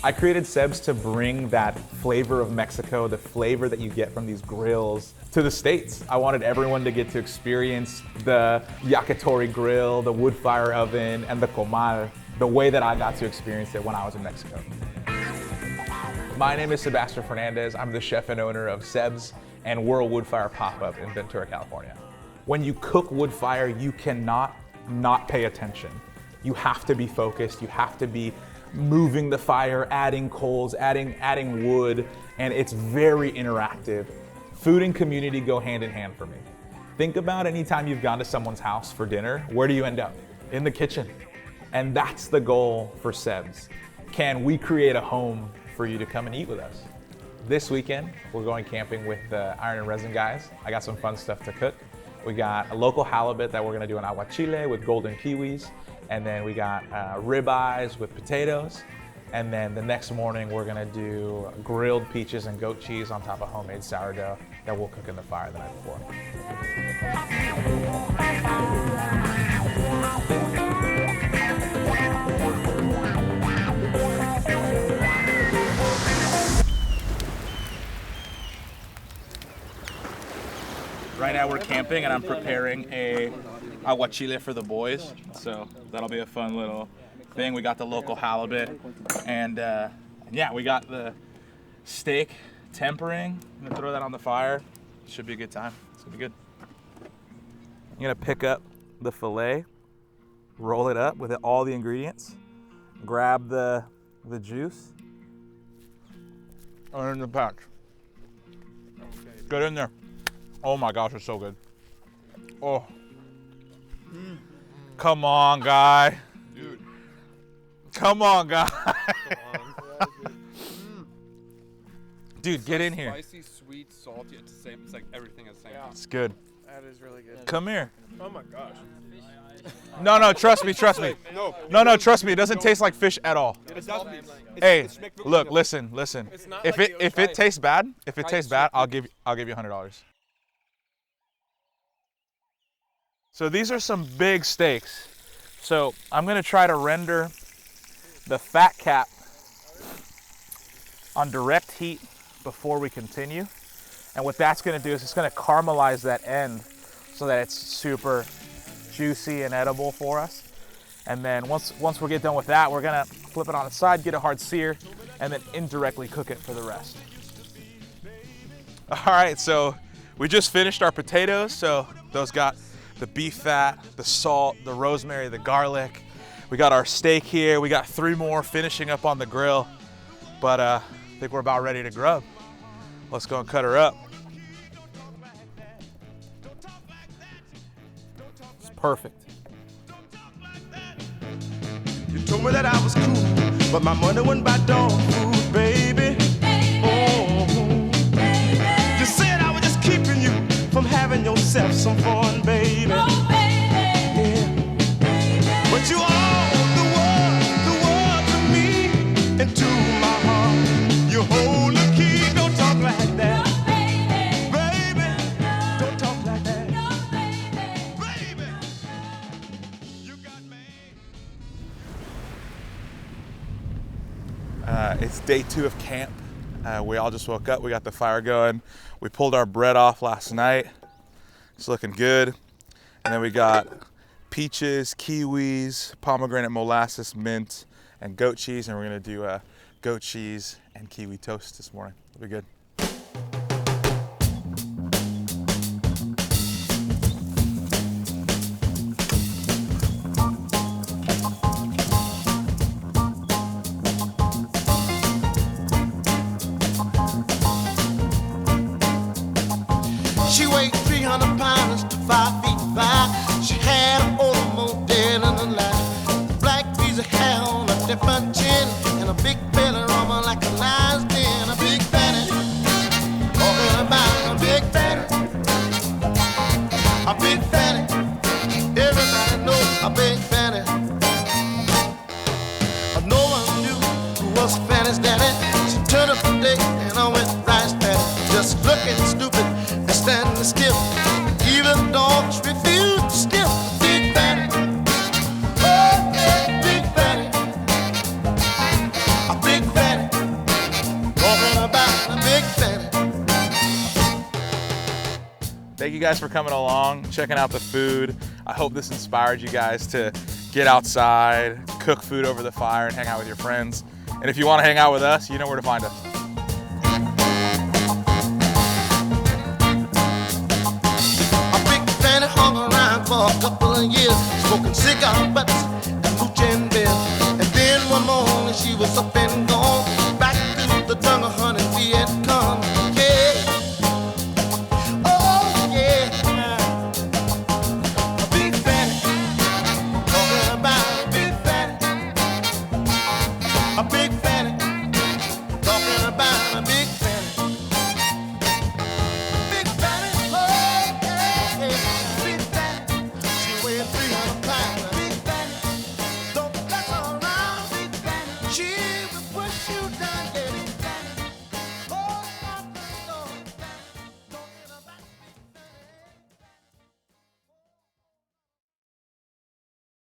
I created Sebs to bring that flavor of Mexico, the flavor that you get from these grills, to the States. I wanted everyone to get to experience the yakitori grill, the Woodfire oven, and the comal, the way that I got to experience it when I was in Mexico. My name is Sebastian Fernandez. I'm the chef and owner of Sebs and World Woodfire Pop-Up in Ventura, California. When you cook Woodfire, you cannot not pay attention. You have to be focused, you have to be moving the fire, adding coals, adding wood, and it's very interactive. Food and community go hand in hand for me. Think about any time you've gone to someone's house for dinner, where do you end up? In the kitchen. And that's the goal for Sebs. Can we create a home for you to come and eat with us? This weekend, we're going camping with the Iron Resin guys. I got some fun stuff to cook. We got a local halibut that we're gonna do an aguachile with golden kiwis. And then we got ribeyes with potatoes. And then the next morning, we're gonna do grilled peaches and goat cheese on top of homemade sourdough that we'll cook in the fire the night before. Right now we're camping and I'm preparing a aguachile for the boys. So that'll be a fun little thing. We got the local halibut and yeah, we got the steak tempering. I'm gonna throw that on the fire. Should be a good time. It's gonna be good. I'm gonna pick up the filet, roll it up with all the ingredients, grab the juice, and in the patch. Get in there. Oh my gosh, it's so good. Oh. Come on, guy. Dude. Come on, guy. Come on. Dude, get in here. Spicy, sweet, salty. It's the same. It's like everything at the same time. It's good. That is really good. Come here. Oh my gosh. No, trust me. No, trust me. It doesn't taste like fish at all. It doesn't. Hey, look, listen. It's not If like it tastes bad, I'll give you $100. So these are some big steaks. So I'm gonna try to render the fat cap on direct heat before we continue. And what that's gonna do is it's gonna caramelize that end so that it's super juicy and edible for us. And then once we get done with that, we're gonna flip it on its side, get a hard sear, and then indirectly cook it for the rest. All right, so we just finished our potatoes. So those got the beef fat, the salt, the rosemary, the garlic. We got our steak here. We got 3 more finishing up on the grill. But I think we're about ready to grub. Let's go and cut her up. It's perfect. You told me that I was cool, but my money went by dog food, baby. Oh, you said I was just keeping you from having yourself some fun, baby. Oh, baby. Yeah. But you are the world to me and to my heart. You hold the key, don't talk like that. Oh, baby. Baby, don't talk like that. Oh, baby. Baby, you got me. It's day 2 of camp. We all just woke up. We got the fire going. We pulled our bread off last night. It's looking good. And then we got peaches, kiwis, pomegranate molasses, mint, and goat cheese. And we're gonna do goat cheese and kiwi toast this morning. It'll be good. She weighed 300 pounds to 5 feet 5. She had an old model in the life. Black piece of hair on a different chin, and a big belly armor like a lion's den. A big fatty, talking about a big fatty. A big fatty, everybody knows a big fatty. No one knew who was Fanny's daddy. She turned up one day and I went rice paddy, just looking stupid. Standing still, even dogs refuse to still. Big fatty, oh yeah, big fatty, a big fatty. you guys for coming along, checking out the food. I hope this inspired you guys to get outside, cook food over the fire, and hang out with your friends. And if you want to hang out with us, you know where to find us. A big fan hung around for a couple of years, smoking cigar butts